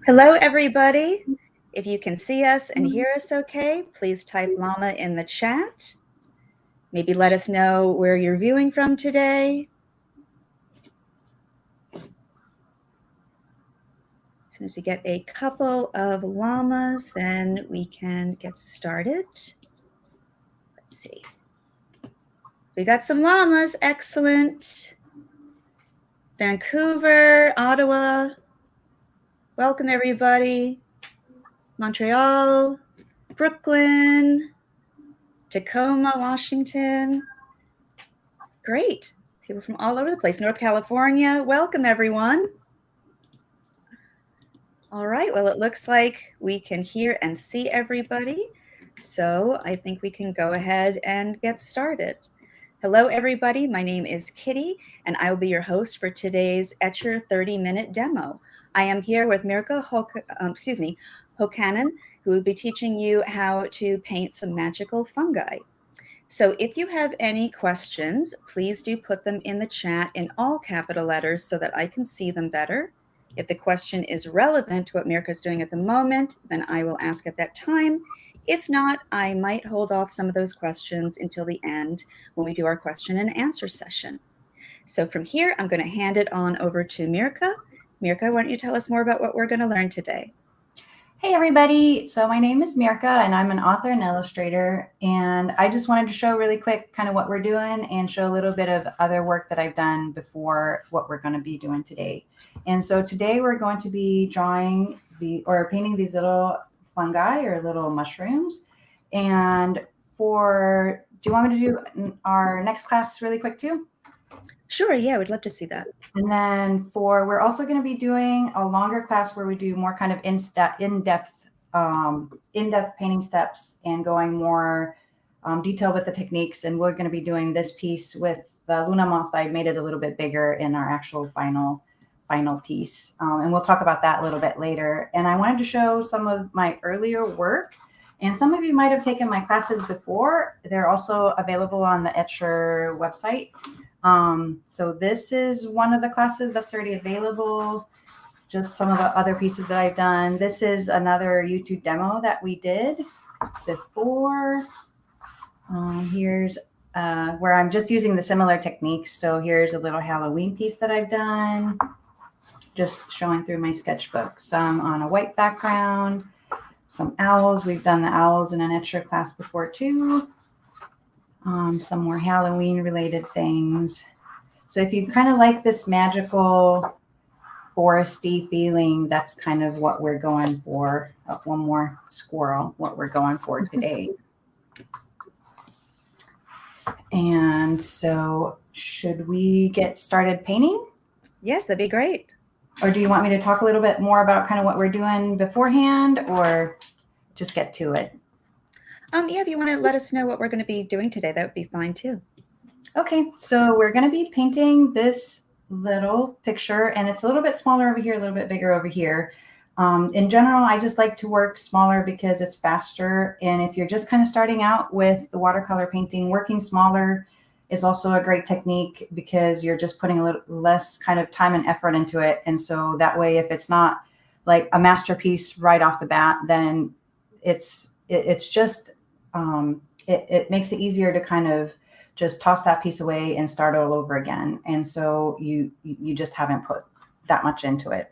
Hello, everybody. If you can see us and hear us okay, please type llama in the chat. Maybe let us know where you're viewing from today. As soon as we get a couple of llamas, then we can get started. Let's see. We got some llamas. Excellent. Vancouver, Ottawa. Welcome, everybody. Montreal, Brooklyn, Tacoma, Washington. Great. People from all over the place. North California. Welcome, everyone. All right. Well, it looks like we can hear and see everybody. So I think we can go ahead and get started. Hello, everybody. My name is Kitty, and I will be your host for today's Etchr 30-minute demo. I am here with Mirka Hokkanen, who will be teaching you how to paint some magical fungi. So if you have any questions, please do put them in the chat in all capital letters so that I can see them better. If the question is relevant to what Mirka is doing at the moment, then I will ask at that time. If not, I might hold off some of those questions until the end when we do our question and answer session. So from here, I'm going to hand it on over to Mirka. Mirka, why don't you tell us more about what we're going to learn today? Hey everybody, so my name is Mirka and I'm an author and illustrator, and I just wanted to show really quick kind of what we're doing and show a little bit of other work that I've done before what we're going to be doing today. And so today we're going to be drawing painting these little fungi or little mushrooms. And do you want me to do our next class really quick too? Sure, yeah, we'd love to see that. And then we're also going to be doing a longer class where we do more kind of in-depth painting steps and going more detail with the techniques. And we're going to be doing this piece with the Luna moth. I made it a little bit bigger in our actual final piece. And we'll talk about that a little bit later. And I wanted to show some of my earlier work. And some of you might have taken my classes before. They're also available on the Etchr website. So this is one of the classes that's already available. Just some of the other pieces that I've done. This is another YouTube demo that we did before. Here's where I'm just using the similar techniques. So here's a little Halloween piece that I've done. Just showing through my sketchbook. Some on a white background. Some owls. We've done the owls in an Etchr class before too. Some more Halloween related things. So if you kind of like this magical foresty feeling, that's kind of what we're going for. One more squirrel, what we're going for today. And so should we get started painting? Yes, that'd be great. Or do you want me to talk a little bit more about kind of what we're doing beforehand, or just get to it? Yeah, if you want to let us know what we're going to be doing today, that would be fine too. Okay, so we're going to be painting this little picture, and it's a little bit smaller over here, a little bit bigger over here. In general, I just like to work smaller because it's faster. And if you're just kind of starting out with the watercolor painting, working smaller is also a great technique because you're just putting a little less kind of time and effort into it. And so that way, if it's not like a masterpiece right off the bat, then it's just it makes it easier to kind of just toss that piece away and start all over again. And so you just haven't put that much into it.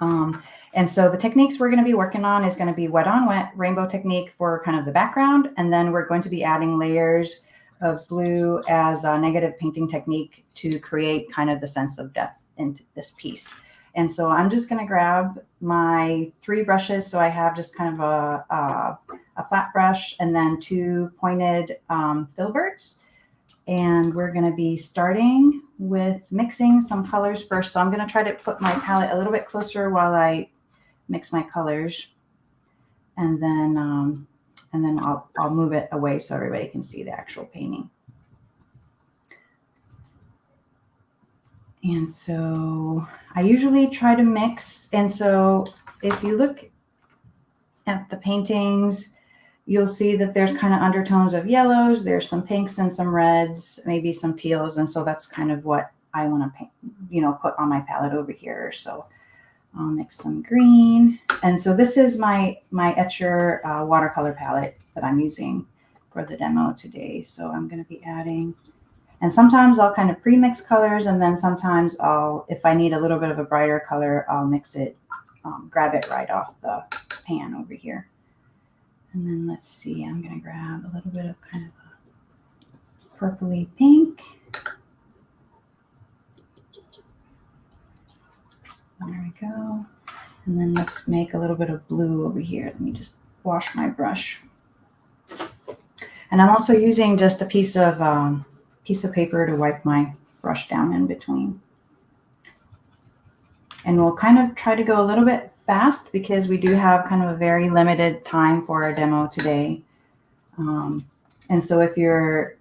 And so the techniques we're going to be working on is going to be wet on wet rainbow technique for kind of the background. And then we're going to be adding layers of blue as a negative painting technique to create kind of the sense of depth into this piece. And so I'm just going to grab my 3 brushes. So I have just kind of a flat brush and then 2 pointed Filberts. And we're going to be starting with mixing some colors first. So I'm going to try to put my palette a little bit closer while I mix my colors. And then I'll move it away so everybody can see the actual painting. And so I usually try to mix. And so if you look at the paintings, you'll see that there's kind of undertones of yellows. There's some pinks and some reds, maybe some teals. And so that's kind of what I want to paint, put on my palette over here. So I'll mix some green. And so this is my Etchr watercolor palette that I'm using for the demo today. So I'm going to be adding, and sometimes I'll kind of pre-mix colors, and then sometimes if I need a little bit of a brighter color, I'll mix it, grab it right off the pan over here. And then let's see, I'm going to grab a little bit of kind of a purpley pink. There we go. And then let's make a little bit of blue over here. Let me just wash my brush. And I'm also using just a piece of paper to wipe my brush down in between. And we'll kind of try to go a little bit fast because we do have kind of a very limited time for our demo today. And so if you're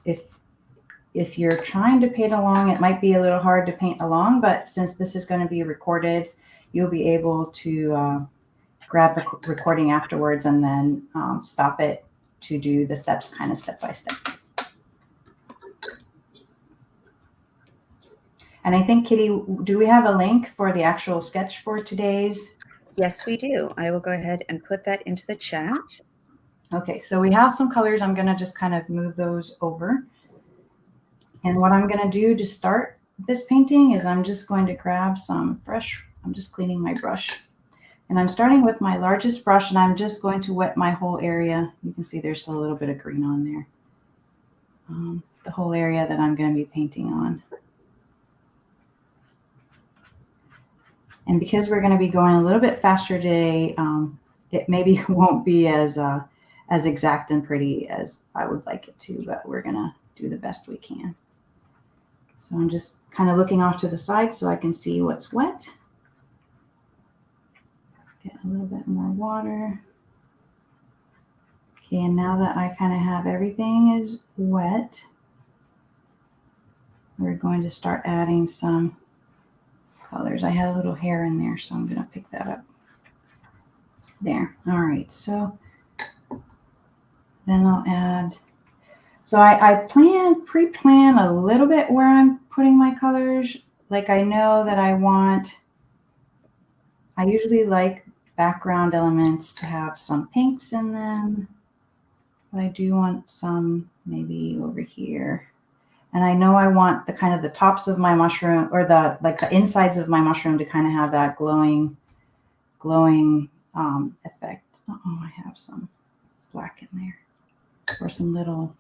trying to paint along, it might be a little hard to paint along, but since this is going to be recorded, you'll be able to grab the recording afterwards and then stop it to do the steps kind of step by step. And I think, Kitty, do we have a link for the actual sketch for today's? Yes, we do. I will go ahead and put that into the chat. Okay, so we have some colors. I'm going to just kind of move those over. And what I'm going to do to start this painting is I'm just going to grab some fresh, I'm just cleaning my brush. And I'm starting with my largest brush, and I'm just going to wet my whole area. You can see there's still a little bit of green on there. The whole area that I'm going to be painting on. And because we're going to be going a little bit faster today, it maybe won't be as exact and pretty as I would like it to, but we're going to do the best we can. So I'm just kind of looking off to the side so I can see what's wet. Get a little bit more water. Okay, and now that I kind of have everything is wet, we're going to start adding some colors. I had a little hair in there, so I'm going to pick that up. There. All right, so then I'll add. So I pre-plan a little bit where I'm putting my colors. Like I know that I usually like background elements to have some pinks in them, but I do want some maybe over here. And I know I want the kind of the tops of my mushroom, or the insides of my mushroom to kind of have that glowing effect. Oh, I have some black in there, or some little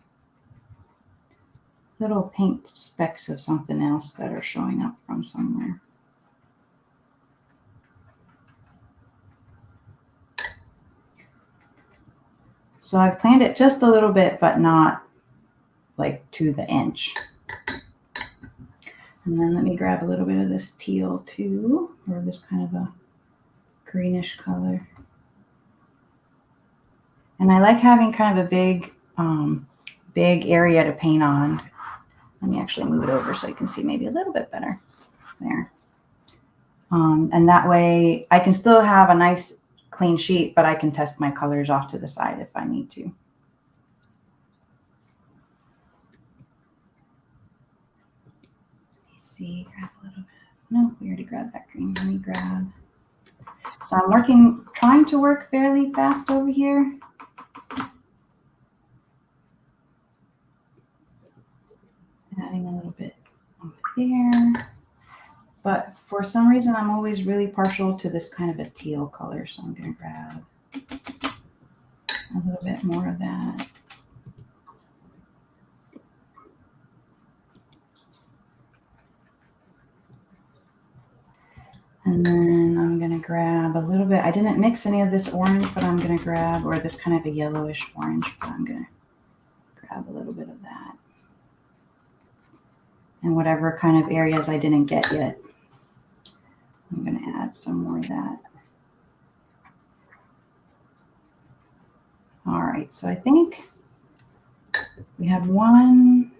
pink specks of something else that are showing up from somewhere. So I've planned it just a little bit, but not like to the inch. And then let me grab a little bit of this teal too, or this kind of a greenish color. And I like having kind of a big area to paint on. Let me actually move it over so you can see maybe a little bit better there. And that way I can still have a nice clean sheet, but I can test my colors off to the side if I need to. Let me see, grab a little bit. No, we already grabbed that green. Let me grab. So I'm trying to work fairly fast over here. Adding a little bit over there. But for some reason, I'm always really partial to this kind of a teal color. So I'm going to grab a little bit more of that. And then I'm going to grab a little bit. I didn't mix any of this orange, but I'm going to grab, or this kind of a yellowish orange, but I'm going to grab a little bit of that. And whatever kind of areas I didn't get yet, I'm going to add some more of that. All right, so I think we have one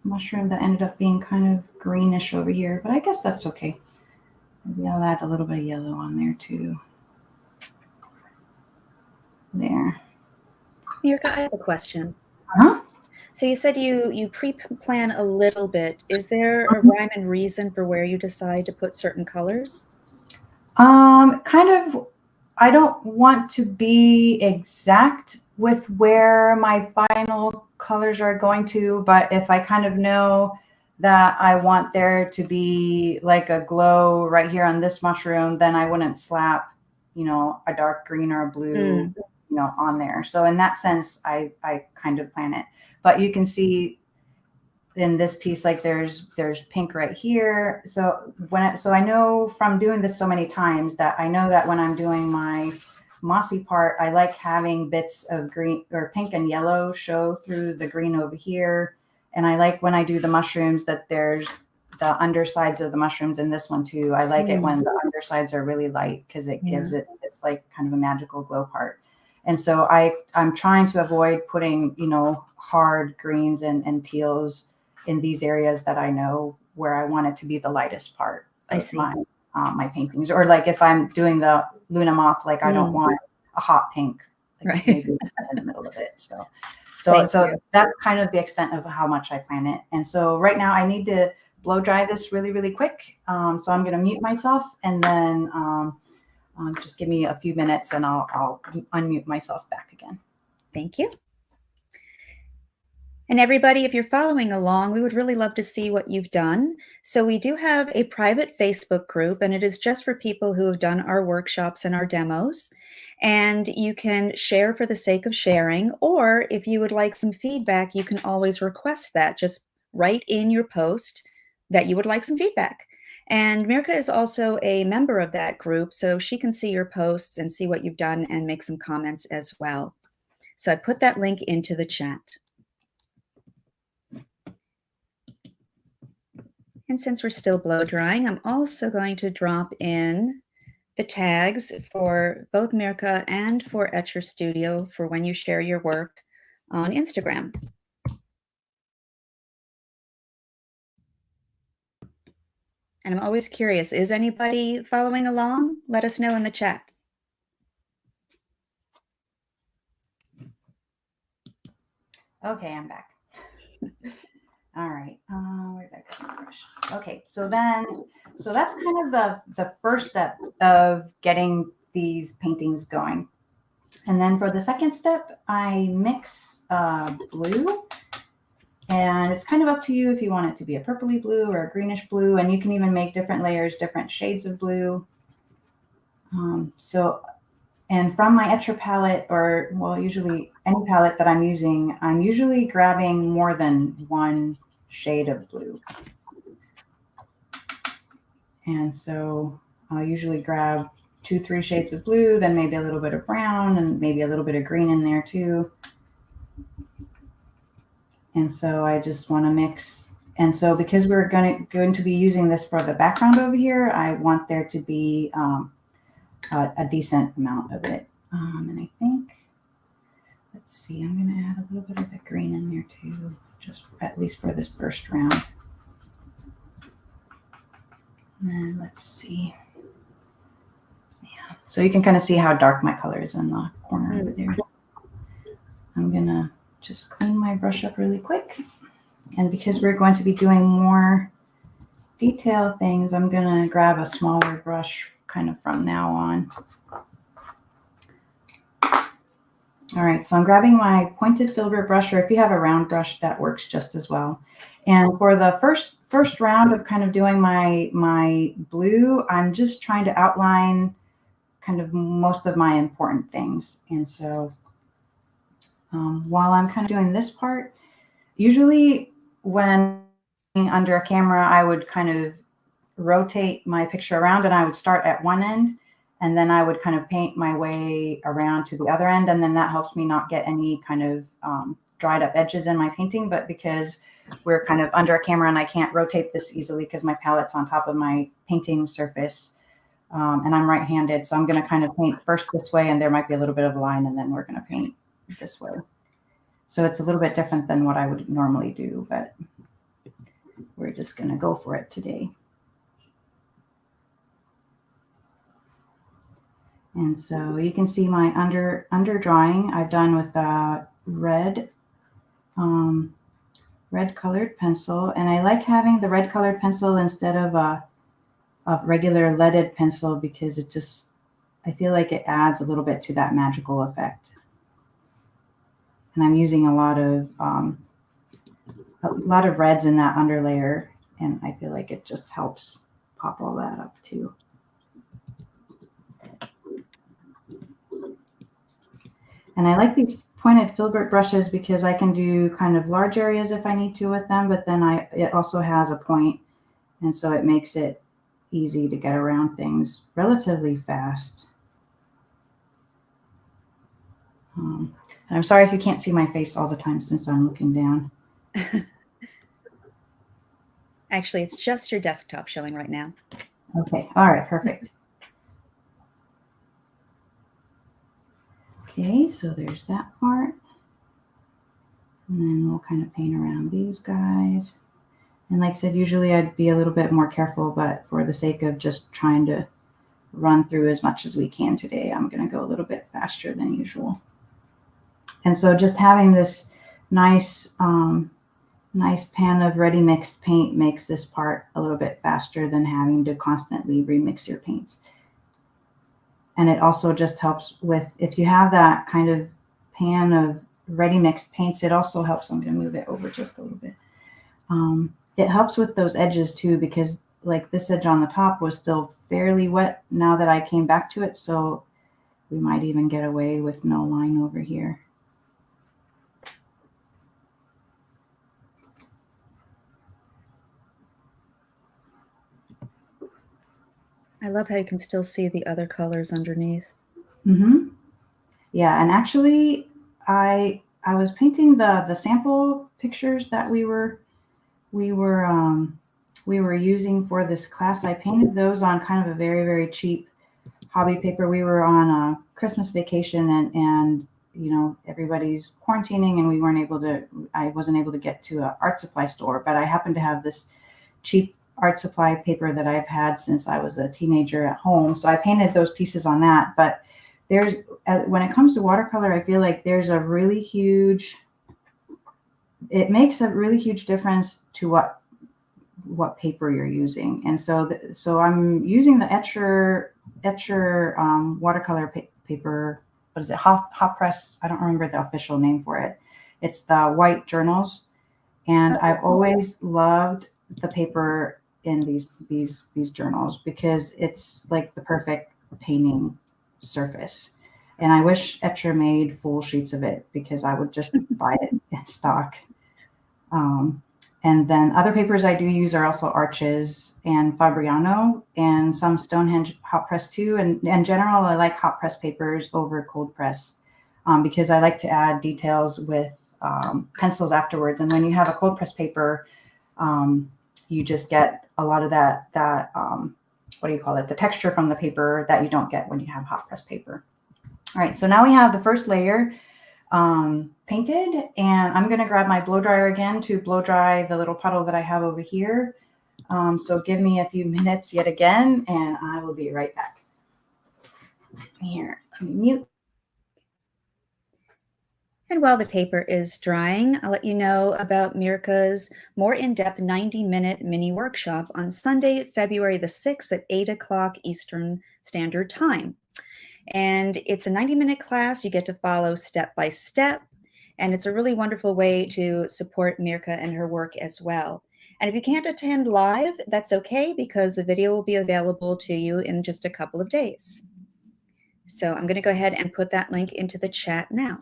mushroom that ended up being kind of greenish over here, but I guess that's okay. Maybe I'll add a little bit of yellow on there too. There. Mirka, I have a question. Uh-huh. So you said you pre-plan a little bit. Is there a rhyme and reason for where you decide to put certain colors? Kind of, I don't want to be exact with where my final colors are going to, but if I kind of know that I want there to be like a glow right here on this mushroom, then I wouldn't slap, a dark green or a blue, on there. So in that sense, I kind of plan it. But you can see in this piece, like there's pink right here. So so I know from doing this so many times that I know that when I'm doing my mossy part, I like having bits of green or pink and yellow show through the green over here. And I like when I do the mushrooms that there's the undersides of the mushrooms in this one too. I like it when the undersides are really light because it gives it's like kind of a magical glow part. And so I'm trying to avoid putting, hard greens and teals in these areas that I know where I want it to be the lightest part of my paintings. Or like if I'm doing the Luna moth, like I don't want a hot pink, like maybe in the middle of it. So that's kind of the extent of how much I plan it. And so right now I need to blow dry this really, really quick. So I'm going to mute myself and then just give me a few minutes and I'll unmute myself back again. Thank you. And everybody, if you're following along, we would really love to see what you've done. So we do have a private Facebook group, and it is just for people who have done our workshops and our demos. And you can share for the sake of sharing, or if you would like some feedback, you can always request that. Just write in your post that you would like some feedback. And Mirka is also a member of that group, so she can see your posts and see what you've done and make some comments as well. So I put that link into the chat. And since we're still blow drying, I'm also going to drop in the tags for both Mirka and for Etchr Studio for when you share your work on Instagram. And I'm always curious, is anybody following along? Let us know in the chat. Okay, I'm back. All right, where did I go? My brush? Okay, so that's kind of the first step of getting these paintings going. And then for the second step, I mix blue. And it's kind of up to you if you want it to be a purpley blue or a greenish blue. And you can even make different layers, different shades of blue. And from my Etchr palette, or well, usually any palette that I'm usually grabbing more than one shade of blue. And so I'll usually grab 2-3 shades of blue, then maybe a little bit of brown and maybe a little bit of green in there too. And so I just want to mix. And so because we're going to be using this for the background over here, I want there to be a decent amount of it. And I think, let's see, I'm going to add a little bit of the green in there too, just at least for this first round. And then let's see. Yeah, so you can kind of see how dark my color is in the corner over there. I'm going to just clean my brush up really quick. And because we're going to be doing more detail things, I'm going to grab a smaller brush kind of from now on. All right, so I'm grabbing my pointed Filbert brush, or if you have a round brush, that works just as well. And for the first round of kind of doing my blue, I'm just trying to outline kind of most of my important things. And so while I'm kind of doing this part, usually when under a camera, I would kind of rotate my picture around and I would start at one end and then I would kind of paint my way around to the other end. And then that helps me not get any kind of dried up edges in my painting. But because we're kind of under a camera and I can't rotate this easily because my palette's on top of my painting surface and I'm right-handed. So I'm going to kind of paint first this way and there might be a little bit of a line and then we're going to paint this way. So it's a little bit different than what I would normally do, but we're just going to go for it today. And so you can see my under drawing I've done with a red colored pencil. And I like having the red colored pencil instead of a a regular leaded pencil because it just, I feel like it adds a little bit to that magical effect. And I'm using a lot of reds in that underlayer, and I feel like it just helps pop all that up too. And I like these pointed Filbert brushes because I can do kind of large areas if I need to with them, but then it also has a point, and so it makes it easy to get around things relatively fast. I'm sorry if you can't see my face all the time since I'm looking down. Actually, it's just your desktop showing right now. Okay, all right, perfect. Okay, so there's that part. And then we'll kind of paint around these guys. And like I said, usually I'd be a little bit more careful, but for the sake of just trying to run through as much as we can today, I'm going to go a little bit faster than usual. And so just having this nice pan of ready mixed paint makes this part a little bit faster than having to constantly remix your paints. And it also just helps with, if you have that kind of pan of ready mixed paints, it also helps. I'm going to move it over just a little bit. It helps with those edges too, because like this edge on the top was still fairly wet now that I came back to it. So we might even get away with no line over here. I love how you can still see the other colors underneath. Mm-hmm. Yeah, and actually, I was painting the sample pictures that we were using for this class. I painted those on kind of a very, very cheap hobby paper. We were on a Christmas vacation, and you know, everybody's quarantining, and I wasn't able to get to an art supply store, but I happened to have this cheap art supply paper that I've had since I was a teenager at home. So I painted those pieces on that. But when it comes to watercolor, I feel like there's a really huge, it makes a really huge difference to what paper you're using. And so I'm using the Etchr watercolor paper. What is it? Hot press. I don't remember the official name for it. It's the white journals. And I've always loved the paper in these journals because it's like the perfect painting surface. And I wish Etchr made full sheets of it because I would just buy it in stock. And then other papers I do use are also Arches and Fabriano and some Stonehenge hot press too. And in general, I like hot press papers over cold press because I like to add details with pencils afterwards. And when you have a cold press paper, you just get a lot of that what do you call it? The texture from the paper that you don't get when you have hot press paper. All right, so now we have the first layer painted, and I'm going to grab my blow dryer again to blow dry the little puddle that I have over here. So give me a few minutes yet again, and I will be right back. Here, let me mute. And while the paper is drying, I'll let you know about Mirka's more in-depth 90-minute mini workshop on Sunday, February the 6th at 8 o'clock Eastern Standard Time. And it's a 90-minute class you get to follow step by step. And it's a really wonderful way to support Mirka and her work as well. And if you can't attend live, that's okay because the video will be available to you in just a couple of days. So I'm going to go ahead and put that link into the chat now.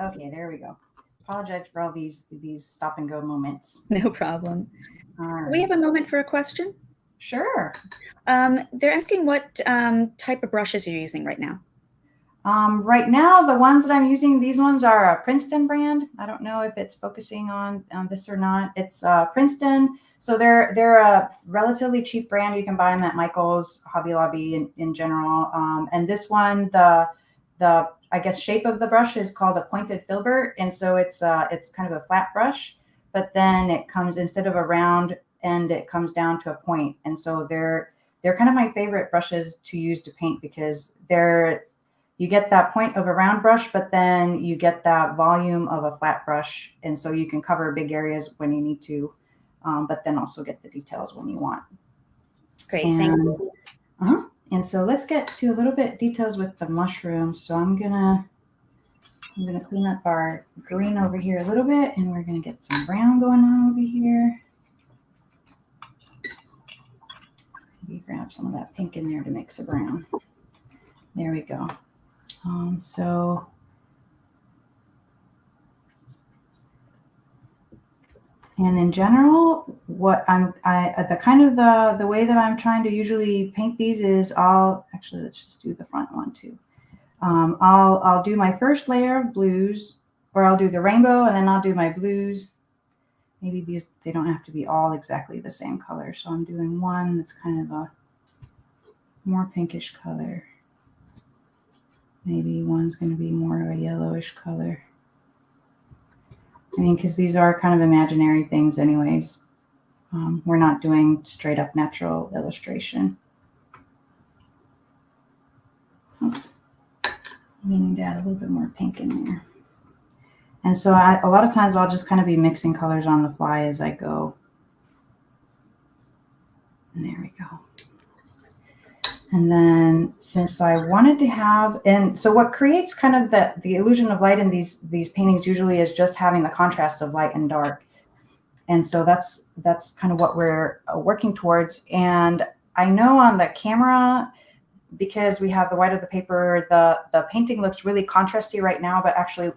Okay, there we go. Apologize for all these stop and go moments. No problem. Right. We have a moment for a question. Sure. They're asking what type of brushes you're using right now. Right now, the ones that I'm using, these ones are a Princeton brand. I don't know if it's focusing on this or not. It's Princeton. So they're a relatively cheap brand. You can buy them at Michael's, Hobby Lobby in general. And this one, the I guess shape of the brush is called a pointed filbert, and so it's kind of a flat brush, but then it comes, instead of a round end, it comes down to a point. And so they're kind of my favorite brushes to use to paint, because you get that point of a round brush, but then you get that volume of a flat brush. And so you can cover big areas when you need to, but then also get the details when you want. Great, thank you. And so let's get to a little bit details with the mushrooms. So I'm gonna clean up our green over here a little bit, and we're gonna get some brown going on over here. Maybe grab some of that pink in there to mix a brown. There we go. And in general, what the way that I'm trying to usually paint these is let's just do the front one too. I'll do my first layer of blues, or I'll do the rainbow, and then I'll do my blues. Maybe they don't have to be all exactly the same color. So I'm doing one that's kind of a more pinkish color. Maybe one's going to be more of a yellowish color. I mean, because these are kind of imaginary things anyways. We're not doing straight up natural illustration. Oops. Meaning to add a little bit more pink in there. And so a lot of times I'll just kind of be mixing colors on the fly as I go. And there we go. And then since I wanted to have, and so what creates kind of the illusion of light in these paintings usually is just having the contrast of light and dark. And so that's kind of what we're working towards. And I know on the camera, because we have the white of the paper, the painting looks really contrasty right now, but actually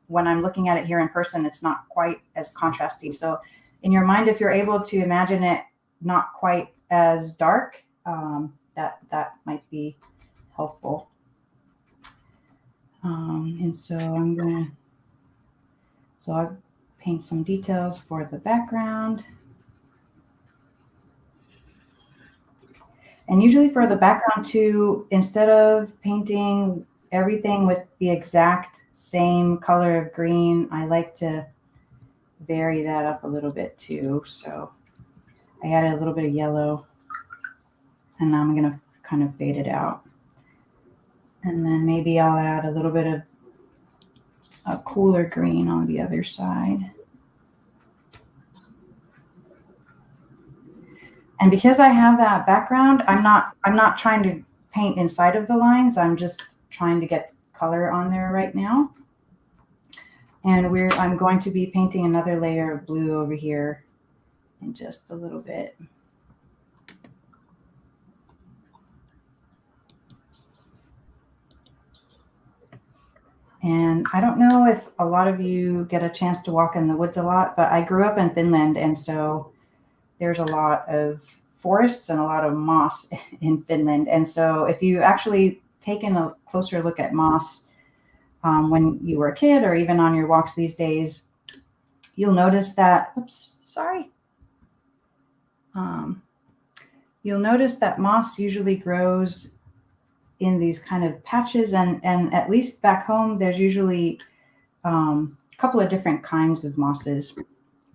when I'm looking at it here in person, it's not quite as contrasty. So in your mind, if you're able to imagine it not quite as dark, that might be helpful. And so I'll paint some details for the background. And usually for the background too, instead of painting everything with the exact same color of green, I like to vary that up a little bit too. So I added a little bit of yellow, and now I'm going to kind of fade it out. And then maybe I'll add a little bit of a cooler green on the other side. And because I have that background, I'm not trying to paint inside of the lines. I'm just trying to get color on there right now. And I'm going to be painting another layer of blue over here in just a little bit. And I don't know if a lot of you get a chance to walk in the woods a lot, but I grew up in Finland, and so there's a lot of forests and a lot of moss in Finland. And so if you actually taken a closer look at moss when you were a kid, or even on your walks these days, you'll notice that, you'll notice that moss usually grows in these kind of patches, and at least back home, there's usually a couple of different kinds of mosses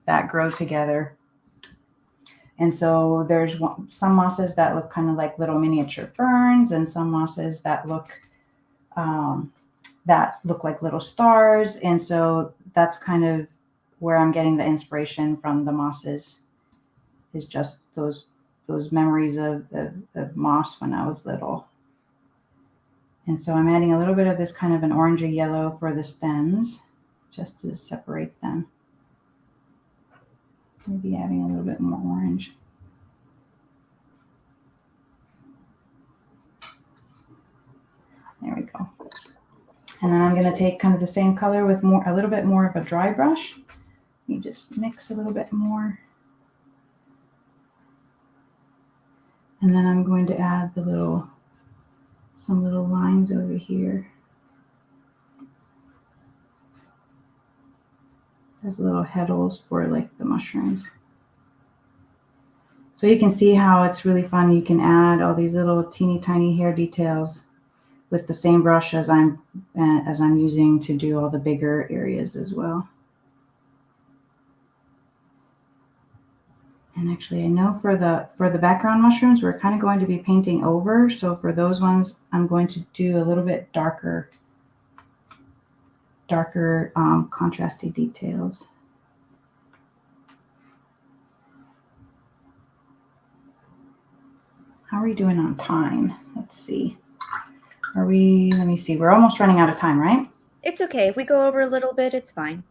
that grow together. And so there's some mosses that look kind of like little miniature ferns, and some mosses that look like little stars. And so that's kind of where I'm getting the inspiration from the mosses, is just those memories of moss when I was little. And so I'm adding a little bit of this kind of an orangey yellow for the stems, just to separate them. Maybe adding a little bit more orange. There we go. And then I'm going to take kind of the same color with a little bit more of a dry brush. You just mix a little bit more. And then I'm going to add some little lines over here. There's little heddles for like the mushrooms. So you can see how it's really fun. You can add all these little teeny tiny hair details with the same brush as I'm using to do all the bigger areas as well. And actually, I know for the background mushrooms, we're kind of going to be painting over. So for those ones, I'm going to do a little bit darker contrasty details. How are we doing on time? Let's see. Let me see. We're almost running out of time, right? It's okay. If we go over a little bit, it's fine.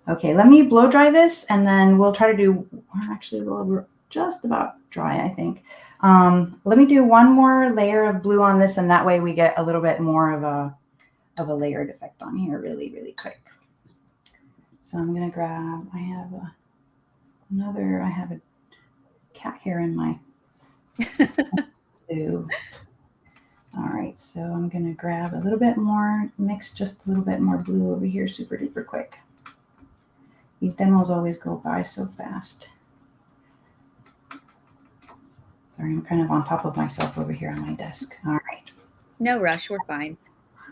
Okay, let me blow dry this and then we'll try to do, actually, we're just about dry, I think. Let me do one more layer of blue on this, and that way we get a little bit more of a layered effect on here really, really quick. So I'm gonna grab, I have a cat hair in my blue. All right, so I'm gonna grab a little bit more, mix just a little bit more blue over here, super duper quick. These demos always go by so fast. Sorry, I'm kind of on top of myself over here on my desk. All right. No rush, we're fine.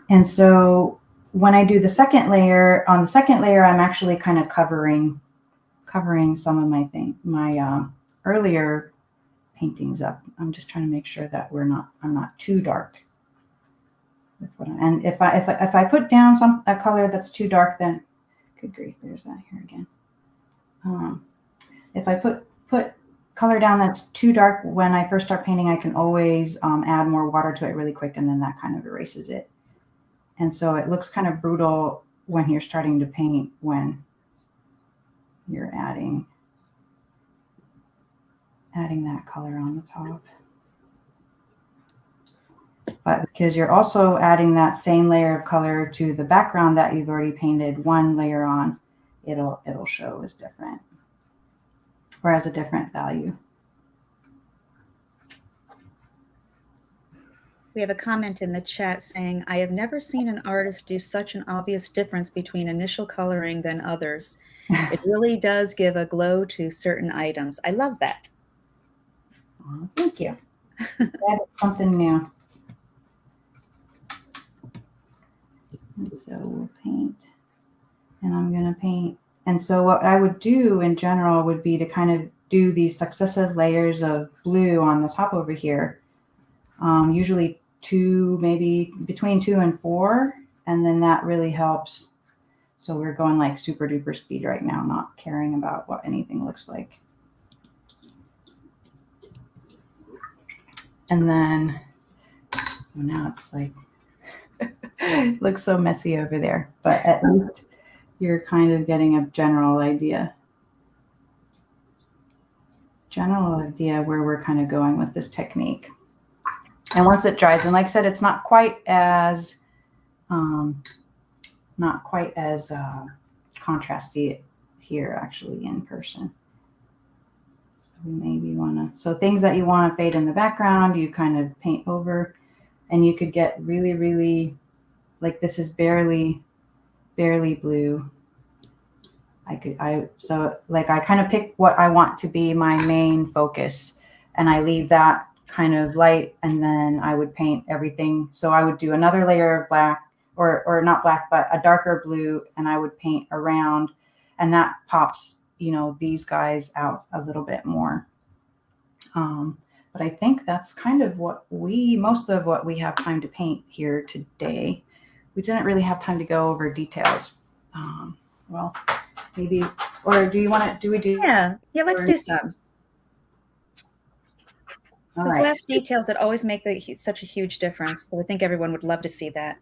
And so when I do the second layer, on the second layer, I'm actually kind of covering some of my earlier paintings up. I'm just trying to make sure that I'm not too dark with what and if I put down a color that's too dark, then good grief, there's that here again. If I put color down that's too dark when I first start painting, I can always add more water to it really quick, and then that kind of erases it. And so it looks kind of brutal when you're starting to paint, when you're adding that color on the top. But because you're also adding that same layer of color to the background that you've already painted one layer on, it'll show as different, or as a different value. We have a comment in the chat saying, I have never seen an artist do such an obvious difference between initial coloring than others. It really does give a glow to certain items. I love that. Oh, thank you. That is something new. And so we'll paint, and I'm going to paint. And so what I would do in general would be to kind of do these successive layers of blue on the top over here. Usually maybe between 2 and 4. And then that really helps. So we're going like super duper speed right now, not caring about what anything looks like. And then, so now it's like, it looks so messy over there, but at least you're kind of getting a general idea where we're kind of going with this technique. And once it dries, and like I said, it's not quite as contrasty here actually in person. So we maybe want to, so things that you want to fade in the background, you kind of paint over, and you could get really, really, like this is barely blue. So like I kind of pick what I want to be my main focus, and I leave that kind of light, and then I would paint everything. So I would do another layer of black, or not black, but a darker blue, and I would paint around, and that pops, you know, these guys out a little bit more. But I think that's kind of most of what we have time to paint here today. We didn't really have time to go over details. Well, maybe, or do you want to, Yeah, let's do some. All Those right. last details that always make such a huge difference. So I think everyone would love to see that.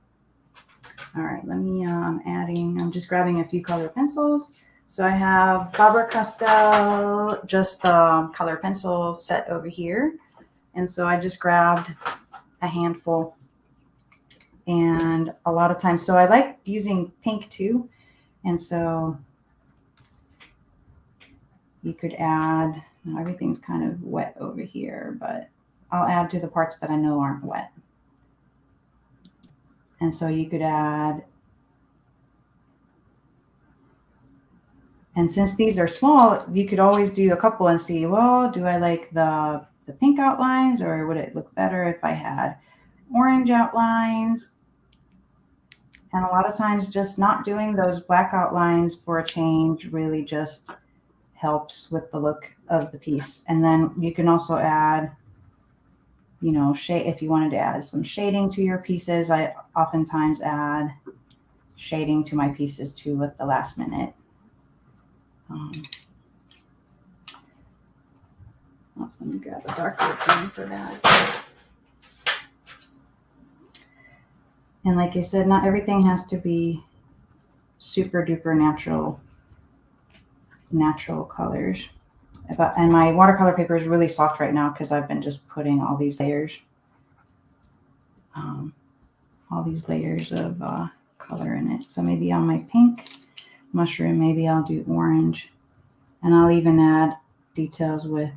All right, let me, I'm just grabbing a few color pencils. So I have Faber-Castell, just color pencil set over here. And so I just grabbed a handful, and a lot of times, so I like using pink too. And so you could add, now everything's kind of wet over here, but I'll add to the parts that I know aren't wet. And so you could add And since these are small, you could always do a couple and see, well, do I like the pink outlines, or would it look better if I had orange outlines? And a lot of times just not doing those black outlines for a change really just helps with the look of the piece. And then you can also add, you know, shade if you wanted to add some shading to your pieces. I oftentimes add shading to my pieces too at the last minute. Let me grab a darker pen for that. And like I said, not everything has to be super duper natural colors. And my watercolor paper is really soft right now because I've been just putting all these layers of color in it. So maybe on my pink mushroom, maybe I'll do orange, and I'll even add details with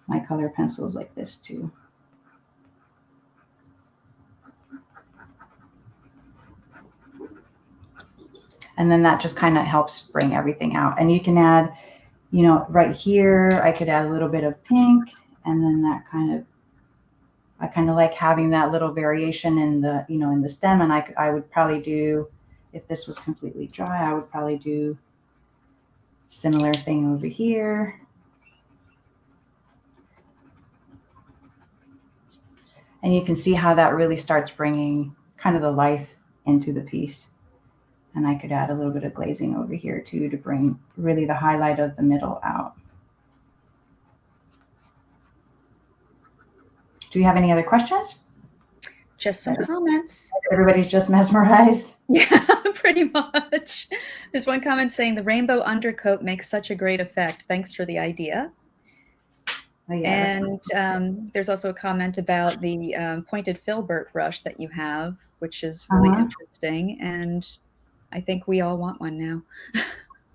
my color pencils like this too. And then that just kind of helps bring everything out. And you can add, you know, right here, I could add a little bit of pink, and then that I kind of like having that little variation in the, you know, in the stem. And I would probably do, if this was completely dry, I would probably do similar thing over here. And you can see how that really starts bringing kind of the life into the piece. And I could add a little bit of glazing over here too to bring really the highlight of the middle out. Do you have any other questions? Just some comments. Everybody's just mesmerized. Yeah, pretty much. There's one comment saying the rainbow undercoat makes such a great effect. Thanks for the idea. Oh, yeah, and there's also a comment about the pointed Filbert brush that you have, which is really interesting. And I think we all want one now.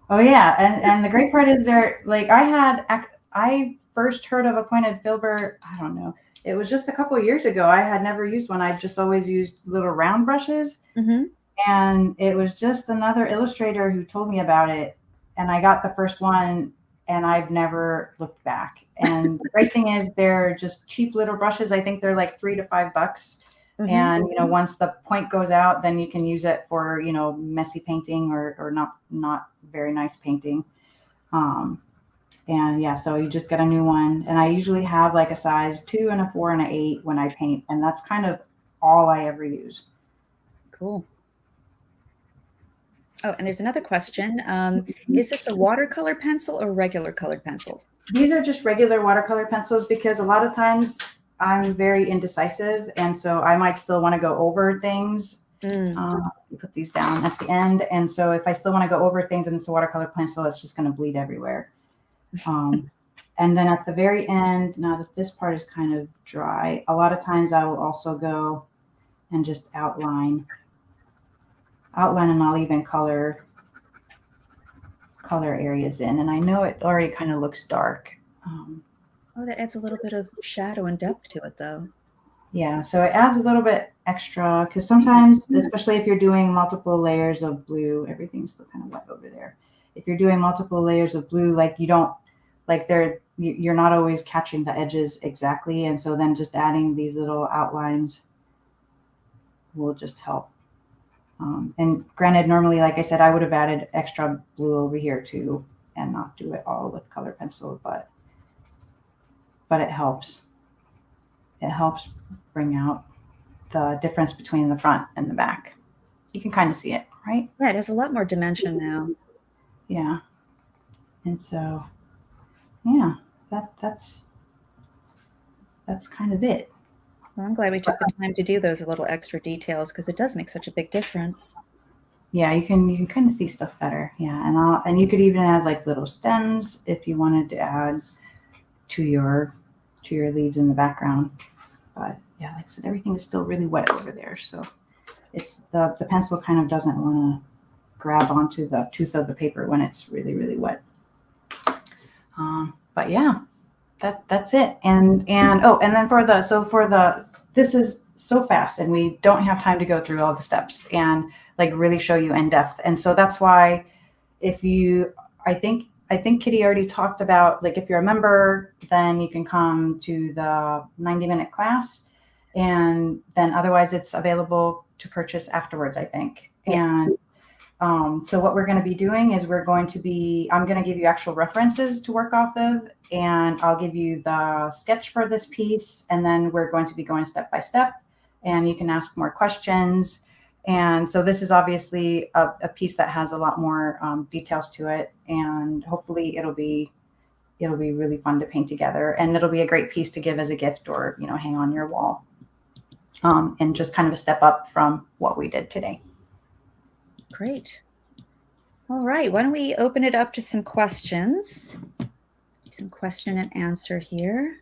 Oh yeah, and the great part is like I first heard of a pointed Filbert, I don't know, it was just a couple of years ago. I had never used one. I've just always used little round brushes. Mm-hmm. And it was just another illustrator who told me about it, and I got the first one, and I've never looked back. And the great thing is they're just cheap little brushes. I think they're like $3 to $5. Mm-hmm. And, you know, once the point goes out, then you can use it for, you know, messy painting or not very nice painting. And yeah, so you just get a new one. And I usually have like a size 2 and a 4 and an 8 when I paint. And that's kind of all I ever use. Cool. Oh, and there's another question. Is this a watercolor pencil or regular colored pencils? These are just regular watercolor pencils because a lot of times I'm very indecisive. And so I might still want to go over things. Put these down at the end. And so if I still want to go over things and it's a watercolor pencil, it's just going to bleed everywhere. And then at the very end, now that this part is kind of dry, a lot of times I will also go and just outline, and I'll even color areas in. And I know it already kind of looks dark. Oh, that adds a little bit of shadow and depth to it, though. Yeah, so it adds a little bit extra because sometimes, especially if you're doing multiple layers of blue, everything's still kind of wet over there. If you're doing multiple layers of blue, like you're not always catching the edges exactly. And so then just adding these little outlines will just help. And granted, normally, like I said, I would have added extra blue over here too and not do it all with color pencil, but it helps. It helps bring out the difference between the front and the back. You can kind of see it, right? Yeah, it has a lot more dimension now. Yeah. And so, yeah, that's kind of it. Well, I'm glad we took the time to do those little extra details because it does make such a big difference. Yeah, you can kind of see stuff better. Yeah, and you could even add like little stems if you wanted to add to your leaves in the background. But yeah, like I said, everything is still really wet over there, so it's the pencil kind of doesn't want to grab onto the tooth of the paper when it's really, really wet. But yeah, that's it. And then this is so fast and we don't have time to go through all the steps and like really show you in depth. And so that's why if you I think Kitty already talked about, like, if you're a member, then you can come to the 90-minute class, and then otherwise it's available to purchase afterwards, I think. Yes. And so what we're going to be doing is I'm going to give you actual references to work off of, and I'll give you the sketch for this piece, and then we're going to be going step by step, and you can ask more questions. And so this is obviously a piece that has a lot more details to it, and hopefully it'll be really fun to paint together, and it'll be a great piece to give as a gift or, hang on your wall, and just kind of a step up from what we did today. Great. All right, why don't we open it up to some questions? Some question and answer here.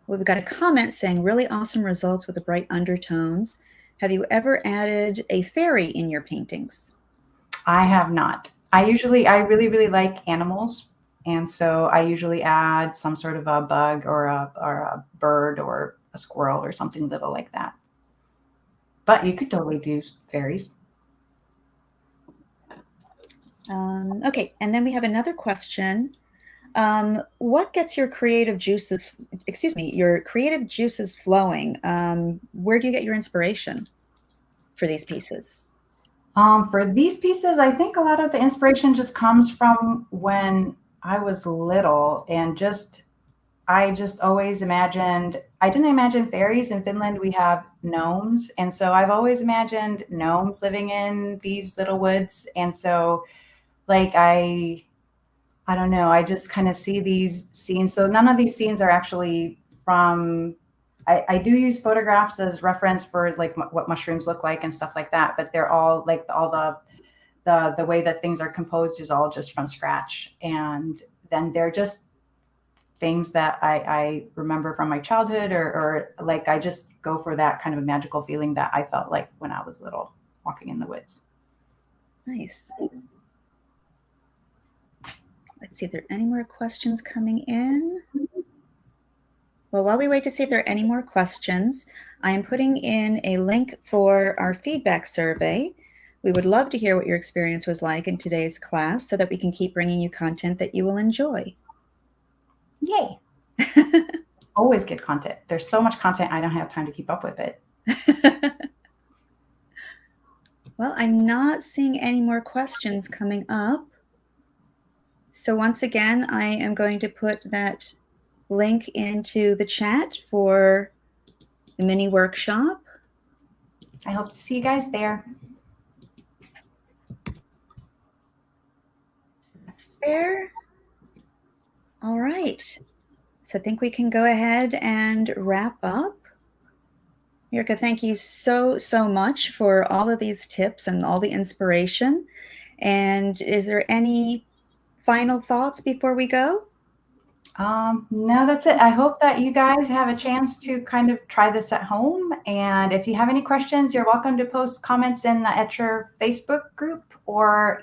We've got a comment saying, really awesome results with the bright undertones. Have you ever added a fairy in your paintings? I have not. I really, really like animals. And so I usually add some sort of a bug or a bird or a squirrel or something little like that. But you could totally do fairies. Okay, and then we have another question. What gets your creative juices, your creative juices flowing? Where do you get your inspiration for these pieces? For these pieces, I think a lot of the inspiration just comes from when I was little, and I just always imagined, I didn't imagine fairies. In Finland, we have gnomes. And so I've always imagined gnomes living in these little woods. And so, like, I don't know, I just kind of see these scenes. So none of these scenes are actually from, I do use photographs as reference for like what mushrooms look like and stuff like that. But they're all like all the way that things are composed is all just from scratch. And then they're just things that I remember from my childhood, or like I just go for that kind of a magical feeling that I felt like when I was little walking in the woods. Nice. Let's see if there are any more questions coming in. Well, while we wait to see if there are any more questions, I am putting in a link for our feedback survey. We would love to hear what your experience was like in today's class so that we can keep bringing you content that you will enjoy. Yay. Always good content. There's so much content, I don't have time to keep up with it. Well, I'm not seeing any more questions coming up. So once again, I am going to put that link into the chat for the mini workshop. I hope to see you guys there. There. All right. So I think we can go ahead and wrap up. Mirka, thank you so much for all of these tips and all the inspiration. And is there any final thoughts before we go? No, that's it. I hope that you guys have a chance to kind of try this at home. And if you have any questions, you're welcome to post comments in the Etchr Facebook group, or,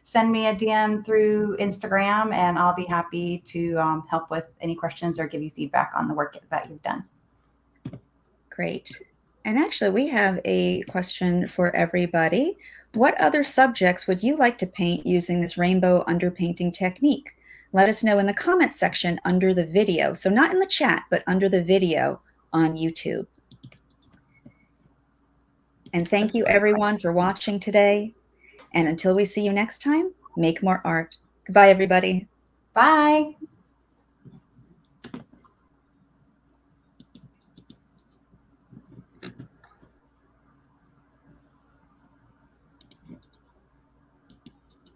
send me a DM through Instagram, and I'll be happy to help with any questions or give you feedback on the work that you've done. Great. And actually, we have a question for everybody. What other subjects would you like to paint using this rainbow underpainting technique? Let us know in the comments section under the video. So not in the chat, but under the video on YouTube. And thank you everyone for watching today. And until we see you next time, make more art. Goodbye, everybody. Bye.